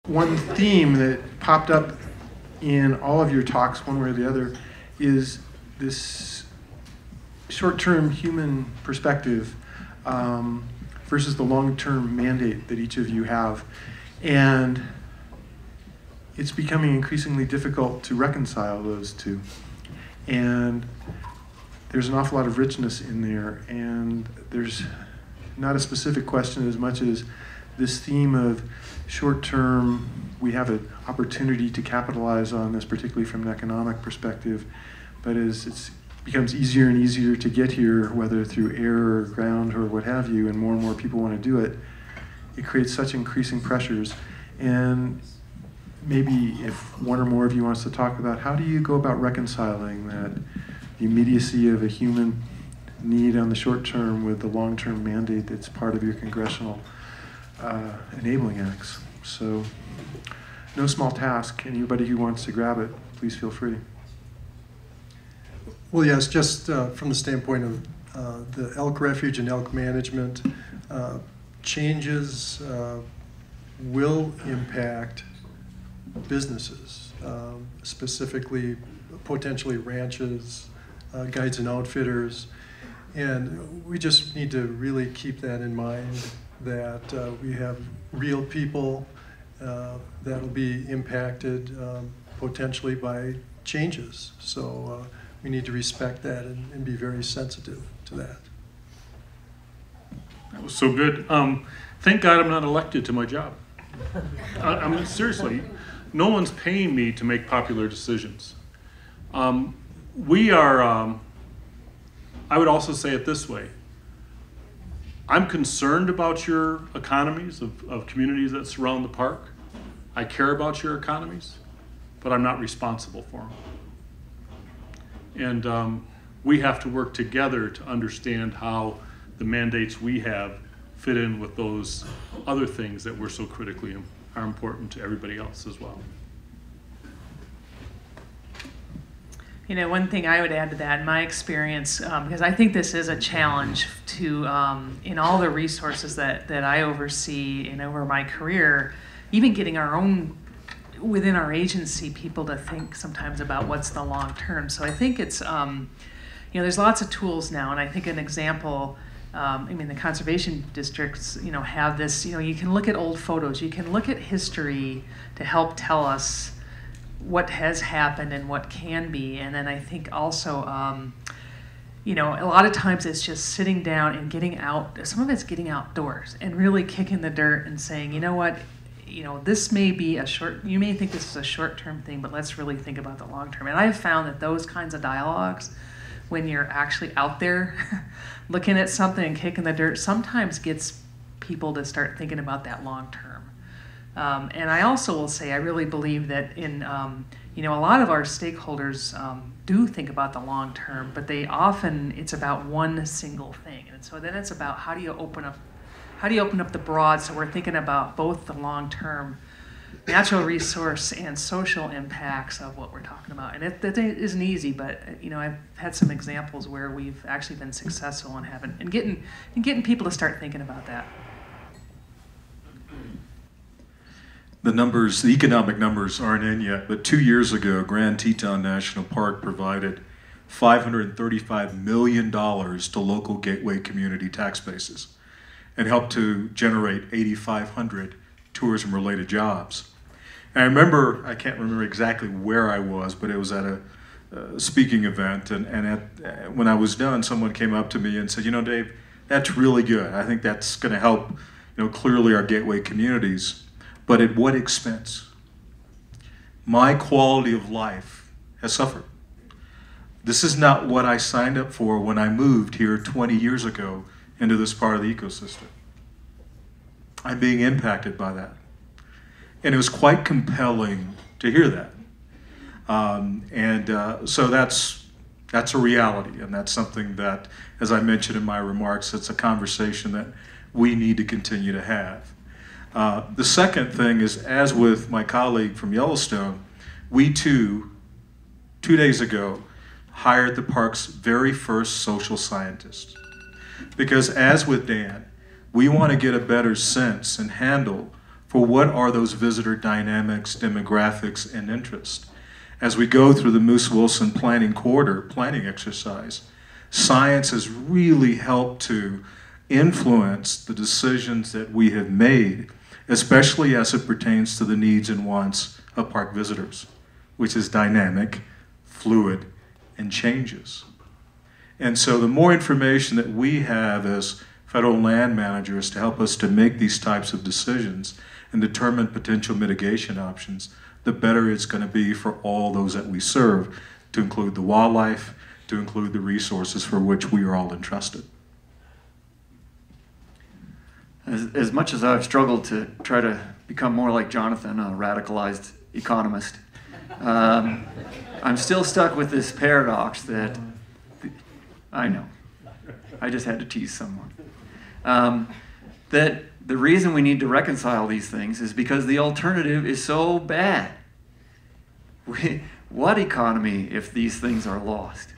One theme that popped up in all of your talks, one way or the other, is this short-term human perspective versus the long-term mandate that each of you have. And it's becoming increasingly difficult to reconcile those two. And there's an awful lot of richness in there, and there's not a specific question as much as this theme of short-term, we have an opportunity to capitalize on this, particularly from an economic perspective, but as it becomes easier and easier to get here, whether through air or ground or what have you, and more people want to do it, it creates such increasing pressures. And maybe if one or more of you wants to talk about how do you go about reconciling that, the immediacy of a human need on the short term with the long-term mandate that's part of your congressional enabling acts. So no small task. Anybody who wants to grab it, please feel free. Well, yes, just from the standpoint of the elk refuge and elk management, changes will impact businesses, specifically potentially ranches, guides and outfitters, and we just need to really keep that in mind, that we have real people that will be impacted potentially by changes. So we need to respect that and be very sensitive to that. That was so good. Thank God I'm not elected to my job. I mean, seriously, no one's paying me to make popular decisions. We are, I would also say it this way. I'm concerned about your economies of communities that surround the park. I care about your economies, but I'm not responsible for them. And we have to work together to understand how the mandates we have fit in with those other things that we're so critically are important to everybody else as well. You know, one thing I would add to that, in my experience, because I think this is a challenge to, in all the resources that I oversee and over my career, even getting our own, within our agency, people to think sometimes about what's the long term. So I think it's, you know, there's lots of tools now, and I think an example, I mean, the conservation districts, you know, have this, you know, you can look at old photos, you can look at history to help tell us what has happened and what can be. And then I think also, you know, a lot of times it's just sitting down and getting out, some of it's getting outdoors and really kicking the dirt and saying, you know what, you know, this may be a short, you may think this is a short-term thing, but let's really think about the long-term. And I've found that those kinds of dialogues, when you're actually out there looking at something and kicking the dirt, sometimes gets people to start thinking about that long-term. And I also will say, I really believe that in, you know, a lot of our stakeholders do think about the long term, but they often, it's about one single thing. And so then it's about how do you open up the broad, so we're thinking about both the long term natural resource and social impacts of what we're talking about. And that isn't easy, but, you know, I've had some examples where we've actually been successful in getting people to start thinking about that. The numbers, the economic numbers aren't in yet, but 2 years ago, Grand Teton National Park provided $535 million to local gateway community tax bases and helped to generate 8,500 tourism-related jobs. And I remember, I can't remember exactly where I was, but it was at a speaking event, and when I was done, someone came up to me and said, you know, Dave, that's really good. I think that's gonna help, you know, clearly our gateway communities. But at what expense? My quality of life has suffered. This is not what I signed up for when I moved here 20 years ago into this part of the ecosystem. I'm being impacted by that. And it was quite compelling to hear that. So that's a reality, and that's something that, as I mentioned in my remarks, it's a conversation that we need to continue to have. The second thing is, as with my colleague from Yellowstone, we too, 2 days ago, hired the park's very first social scientist. Because as with Dan, we want to get a better sense and handle for what are those visitor dynamics, demographics, and interests. As we go through the Moose Wilson Planning Corridor planning exercise, science has really helped to influence the decisions that we have made, especially as it pertains to the needs and wants of park visitors, which is dynamic, fluid, and changes. And so the more information that we have as federal land managers to help us to make these types of decisions and determine potential mitigation options, the better it's going to be for all those that we serve, to include the wildlife, to include the resources for which we are all entrusted. As much as I've struggled to try to become more like Jonathan, a radicalized economist, I'm still stuck with this paradox that, I know, I just had to tease someone, that the reason we need to reconcile these things is because the alternative is so bad. What economy if these things are lost?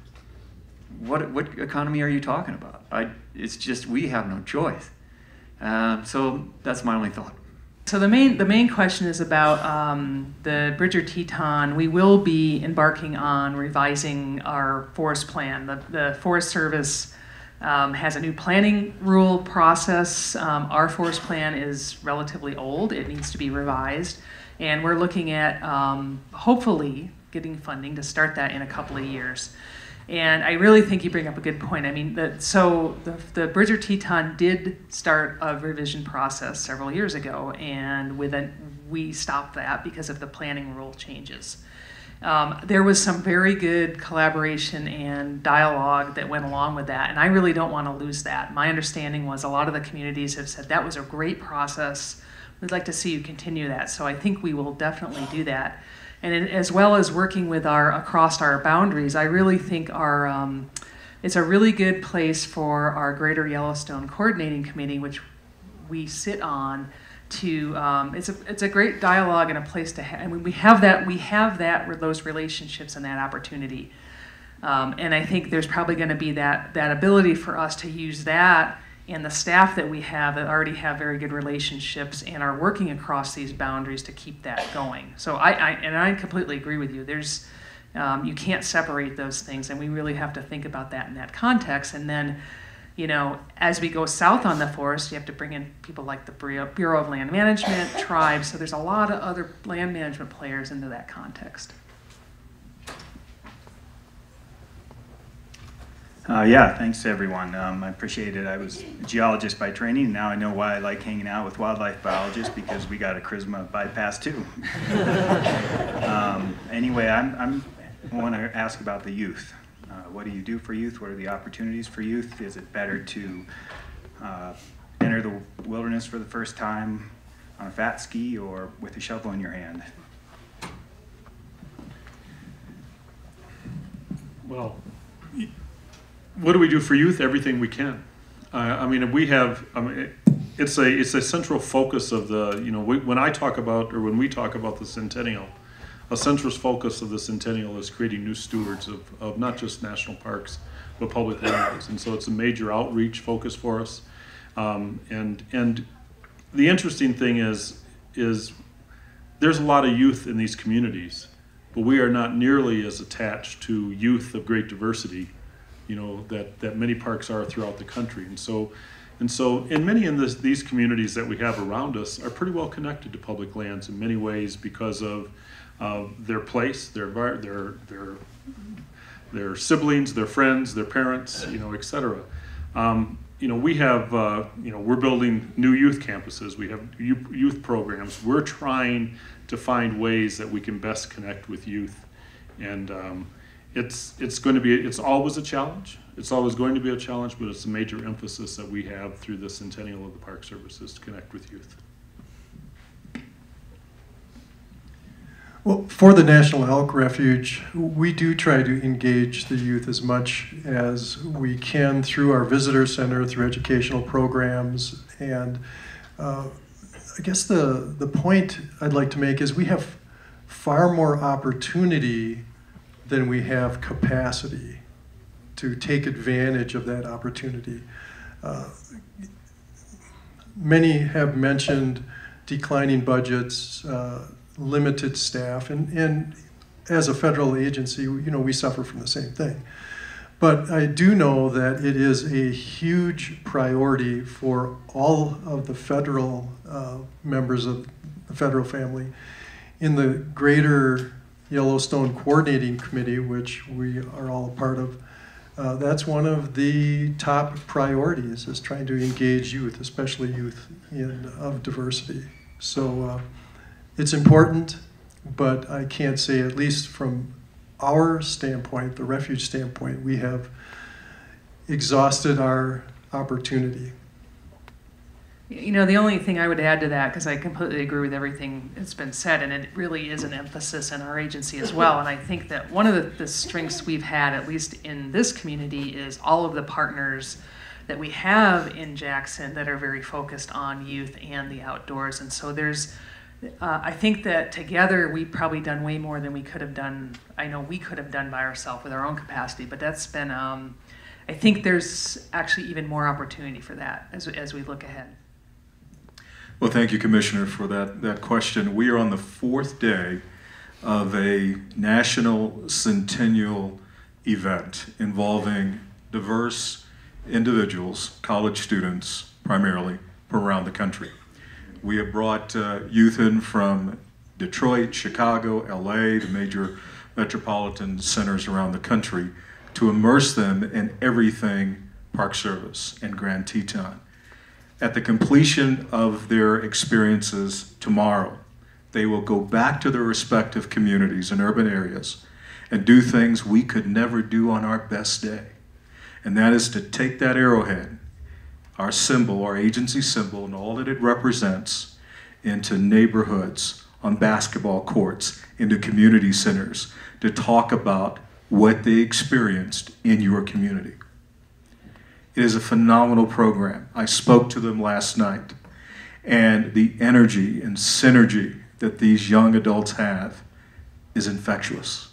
What economy are you talking about? It's just, we have no choice. So that's my only thought. So the main question is about the Bridger Teton. We will be embarking on revising our forest plan. The Forest Service has a new planning rule process. Our forest plan is relatively old. It needs to be revised. And we're looking at hopefully getting funding to start that in a couple of years. And I really think you bring up a good point. I mean, the Bridger Teton did start a revision process several years ago, and we stopped that because of the planning rule changes. There was some very good collaboration and dialogue that went along with that, and I really don't want to lose that. My understanding was a lot of the communities have said that was a great process. We'd like to see you continue that, so I think we will definitely do that. And as well as working with across our boundaries, I really think it's a really good place for our Greater Yellowstone Coordinating Committee, which we sit on, to it's a great dialogue and a place to have. I mean, we have those relationships and that opportunity, and I think there's probably going to be that ability for us to use that. And the staff that we have that already have very good relationships and are working across these boundaries to keep that going. So I completely agree with you. There's you can't separate those things, and we really have to think about that in that context. And then, as we go south on the forest, you have to bring in people like the Bureau of Land Management, tribes. So there's a lot of other land management players into that context. Yeah, thanks to everyone. I appreciate it. I was a geologist by training, and now I know why I like hanging out with wildlife biologists, because we got a charisma bypass too. Anyway, I want to ask about the youth. What do you do for youth? What are the opportunities for youth? Is it better to enter the wilderness for the first time on a fat ski or with a shovel in your hand? Well, what do we do for youth? Everything we can. It's a central focus of the, when I talk about, or when we talk about the Centennial, a central focus of the Centennial is creating new stewards of not just national parks, but public lands. And so it's a major outreach focus for us. And the interesting thing is there's a lot of youth in these communities, but we are not nearly as attached to youth of great diversity that many parks are throughout the country. And so many in these communities that we have around us are pretty well connected to public lands in many ways because of their place, their siblings, their friends, their parents, et cetera. We have, we're building new youth campuses. We have youth programs. We're trying to find ways that we can best connect with youth. And it's always a challenge. It's always going to be a challenge, but it's a major emphasis that we have through the Centennial of the Park Services to connect with youth. Well, for the National Elk Refuge, we do try to engage the youth as much as we can through our visitor center, through educational programs. And I guess the point I'd like to make is we have far more opportunity than we have capacity to take advantage of that opportunity. Many have mentioned declining budgets, limited staff, and as a federal agency, you know, we suffer from the same thing. But I do know that it is a huge priority for all of the federal members of the federal family. In the Greater Yellowstone Coordinating Committee, which we are all a part of, that's one of the top priorities, is trying to engage youth, especially youth of diversity. So it's important, but I can't say, at least from our standpoint, the refuge standpoint, we have exhausted our opportunity. You know, the only thing I would add to that, because I completely agree with everything that's been said, and it really is an emphasis in our agency as well, and I think that one of the strengths we've had, at least in this community, is all of the partners that we have in Jackson that are very focused on youth and the outdoors. And so there's, I think that together we've probably done way more than we could have done. I know we could have done by ourselves with our own capacity, but that's been, I think there's actually even more opportunity for that as we look ahead. Well, thank you, Commissioner, for that question. We are on the 4th day of a national centennial event involving diverse individuals, college students primarily, from around the country. We have brought youth in from Detroit, Chicago, LA, the major metropolitan centers around the country, to immerse them in everything Park Service and Grand Teton. At the completion of their experiences tomorrow, they will go back to their respective communities and urban areas and do things we could never do on our best day. And that is to take that arrowhead, our symbol, our agency symbol, and all that it represents, into neighborhoods, on basketball courts, into community centers, to talk about what they experienced in your community. It is a phenomenal program. I spoke to them last night, and the energy and synergy that these young adults have is infectious.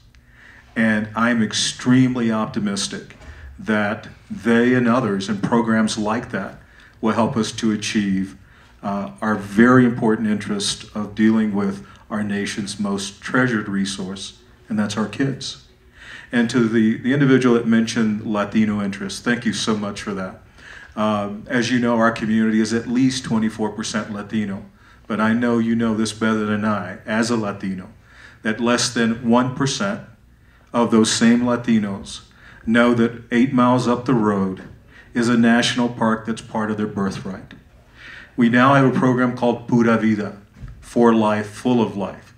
And I'm extremely optimistic that they and others in programs like that will help us to achieve our very important interest of dealing with our nation's most treasured resource, and that's our kids. And to the individual that mentioned Latino interest, thank you so much for that. As you know, our community is at least 24% Latino, but I know you know this better than I, as a Latino, that less than 1% of those same Latinos know that 8 miles up the road is a national park that's part of their birthright. We now have a program called Pura Vida, for life, full of life,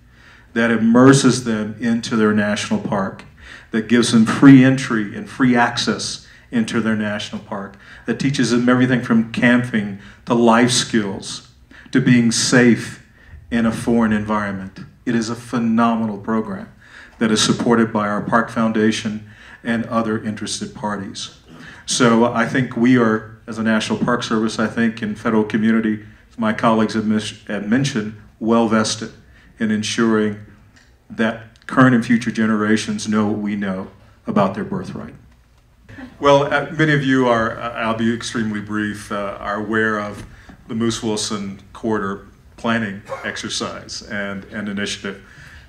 that immerses them into their national park, that gives them free entry and free access into their national park, that teaches them everything from camping to life skills to being safe in a foreign environment. It is a phenomenal program that is supported by our Park Foundation and other interested parties. So I think we are, as a National Park Service, I think in federal community, my colleagues have mentioned, well vested in ensuring that current and future generations know what we know about their birthright. Well, many of you are, I'll be extremely brief, are aware of the Moose Wilson Corridor planning exercise and initiative,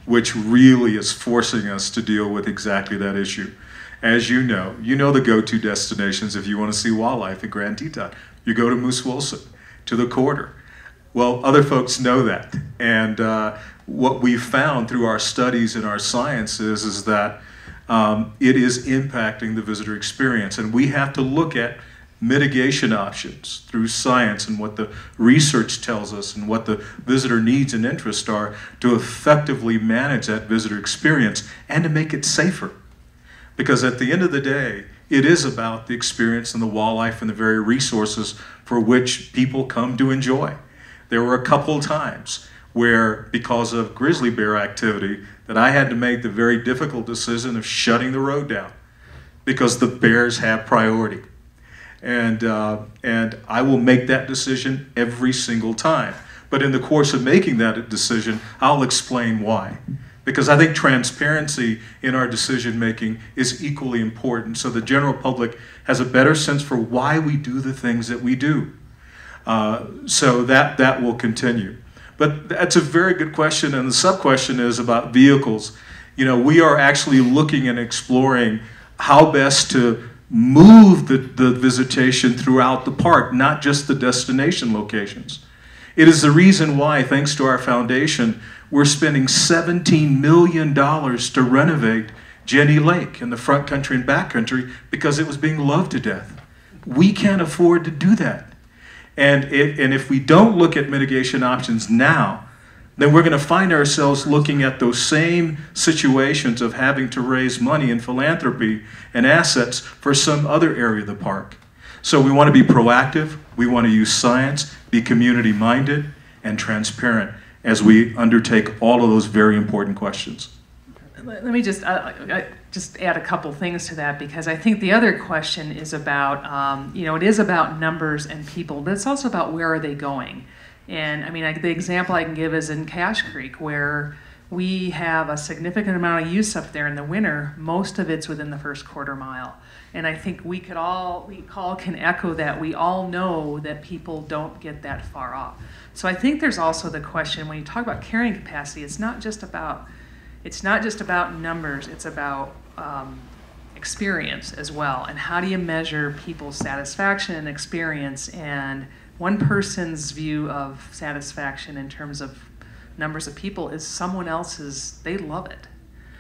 which really is forcing us to deal with exactly that issue. As you know the go-to destinations if you want to see wildlife in Grand Teton. You go to Moose Wilson, to the corridor. Well, other folks know that. And what we've found through our studies and our science is that it is impacting the visitor experience. And we have to look at mitigation options through science and what the research tells us and what the visitor needs and interests are to effectively manage that visitor experience and to make it safer. Because at the end of the day, it is about the experience and the wildlife and the very resources for which people come to enjoy. There were a couple of times where, because of grizzly bear activity, that I had to make the very difficult decision of shutting the road down because the bears have priority. And I will make that decision every single time. But in the course of making that decision, I'll explain why. Because I think transparency in our decision making is equally important, so the general public has a better sense for why we do the things that we do. So that will continue. But that's a very good question, and the sub-question is about vehicles. You know, we are actually looking and exploring how best to move the visitation throughout the park, not just the destination locations. It is the reason why, thanks to our foundation, we're spending $17 million to renovate Jenny Lake in the front country and back country because it was being loved to death. We can't afford to do that. And if we don't look at mitigation options now, then we're going to find ourselves looking at those same situations of having to raise money in philanthropy and assets for some other area of the park. So we want to be proactive, we want to use science, be community-minded, and transparent as we undertake all of those very important questions. Let me just add a couple things to that, because I think the other question is about, it is about numbers and people, but it's also about where are they going. And I mean, the example I can give is in Cache Creek, where we have a significant amount of use up there in the winter. Most of it's within the first quarter mile. And I think we all can echo that. We all know that people don't get that far off. So I think there's also the question, when you talk about carrying capacity, it's not just about numbers, it's about experience as well. And how do you measure people's satisfaction and experience? And one person's view of satisfaction in terms of numbers of people is someone else's. They love it.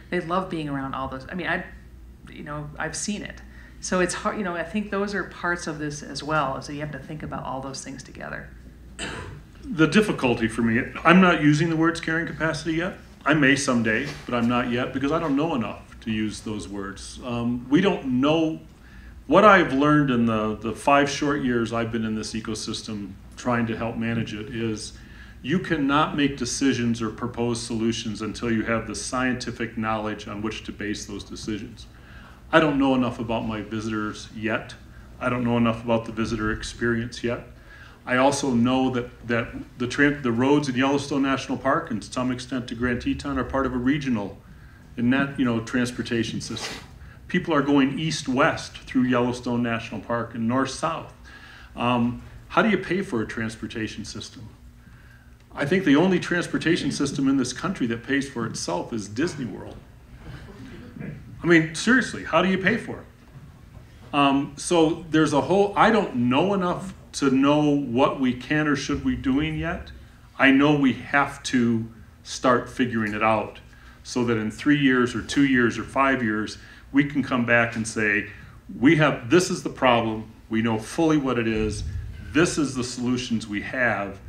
They love being around all those. I mean, I've seen it. So it's hard. I think those are parts of this as well. So you have to think about all those things together. The difficulty for me, I'm not using the words carrying capacity yet. I may someday, but I'm not yet because I don't know enough to use those words. We don't know. What I've learned in the 5 short years I've been in this ecosystem trying to help manage it is you cannot make decisions or propose solutions until you have the scientific knowledge on which to base those decisions. I don't know enough about my visitors yet. I don't know enough about the visitor experience yet. I also know that the roads in Yellowstone National Park and to some extent to Grand Teton are part of a regional transportation system. People are going east-west through Yellowstone National Park and north-south. How do you pay for a transportation system? I think the only transportation system in this country that pays for itself is Disney World. I mean, seriously, how do you pay for it? So there's I don't know enough to know what we can or should be doing yet. I know we have to start figuring it out so that in 3 years or 2 years or 5 years, we can come back and say, this is the problem, we know fully what it is, this is the solutions we have,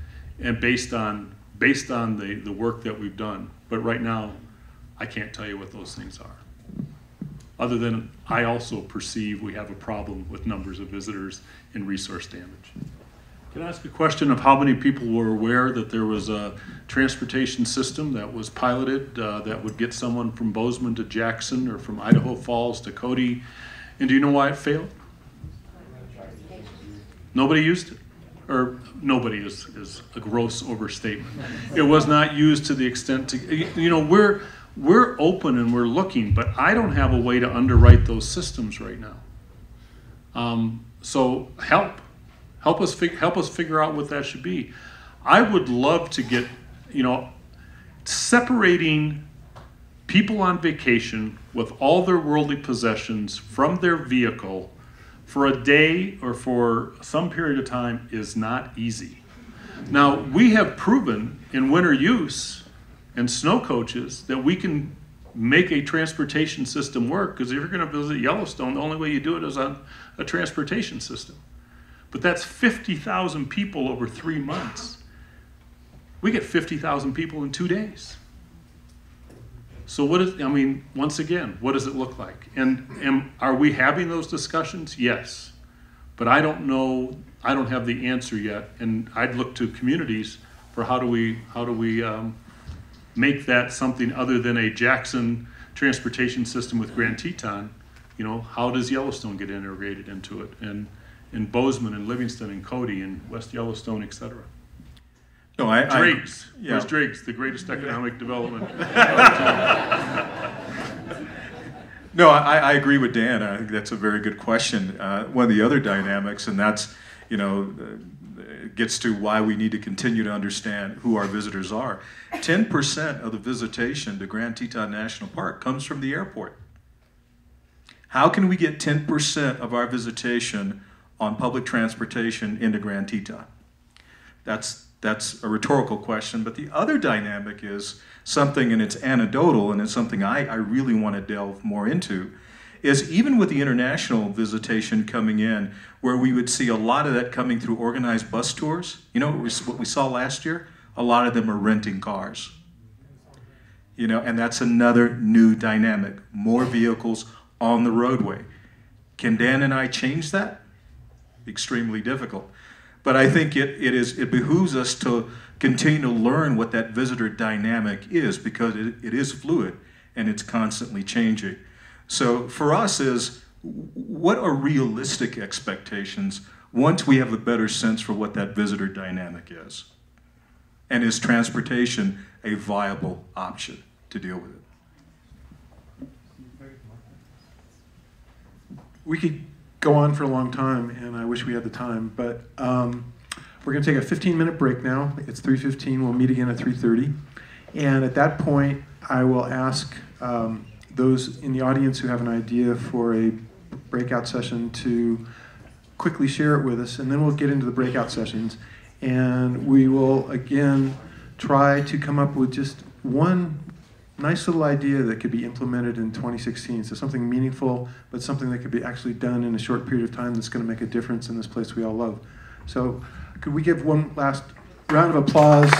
and based on the work that we've done. But right now, I can't tell you what those things are. Other than I also perceive we have a problem with numbers of visitors and resource damage. Can I ask a question of how many people were aware that there was a transportation system that was piloted that would get someone from Bozeman to Jackson or from Idaho Falls to Cody? And do you know why it failed? Nobody used it? Or nobody is a gross overstatement. It was not used to the extent we're open and we're looking, but I don't have a way to underwrite those systems right now. So help us figure out what that should be. I would love to get, separating people on vacation with all their worldly possessions from their vehicle for a day or for some period of time is not easy. Now, we have proven in winter use and snow coaches that we can make a transportation system work, because if you're going to visit Yellowstone, the only way you do it is on a transportation system. But that's 50,000 people over 3 months. We get 50,000 people in 2 days. So once again, what does it look like? And are we having those discussions? Yes. But I don't know, I don't have the answer yet. And I'd look to communities for how do we make that something other than a Jackson transportation system with Grand Teton. How does Yellowstone get integrated into it? And in Bozeman and Livingston and Cody and West Yellowstone, et cetera. No, Driggs. Yeah. Where's Driggs, the greatest economic development? No, I agree with Dan. I think that's a very good question. One of the other dynamics, and that's, it gets to why we need to continue to understand who our visitors are. 10% of the visitation to Grand Teton National Park comes from the airport. How can we get 10% of our visitation on public transportation into Grand Teton? That's a rhetorical question, but the other dynamic is something, and it's anecdotal, and it's something I really want to delve more into, is even with the international visitation coming in, where we would see a lot of that coming through organized bus tours. You know what we saw last year? A lot of them are renting cars. You know, and that's another new dynamic. More vehicles on the roadway. Can Dan and I change that? Extremely difficult. But I think it behooves us to continue to learn what that visitor dynamic is, because it is fluid and it's constantly changing. So for us is, what are realistic expectations once we have a better sense for what that visitor dynamic is? And is transportation a viable option to deal with it? We could go on for a long time, and I wish we had the time, but we're going to take a 15-minute break now. It's 3:15. We'll meet again at 3:30. And at that point, I will ask those in the audience who have an idea for a breakout session to quickly share it with us, and then we'll get into the breakout sessions. And we will, again, try to come up with just one nice little idea that could be implemented in 2016. So something meaningful, but something that could be actually done in a short period of time that's going to make a difference in this place we all love. So could we give one last round of applause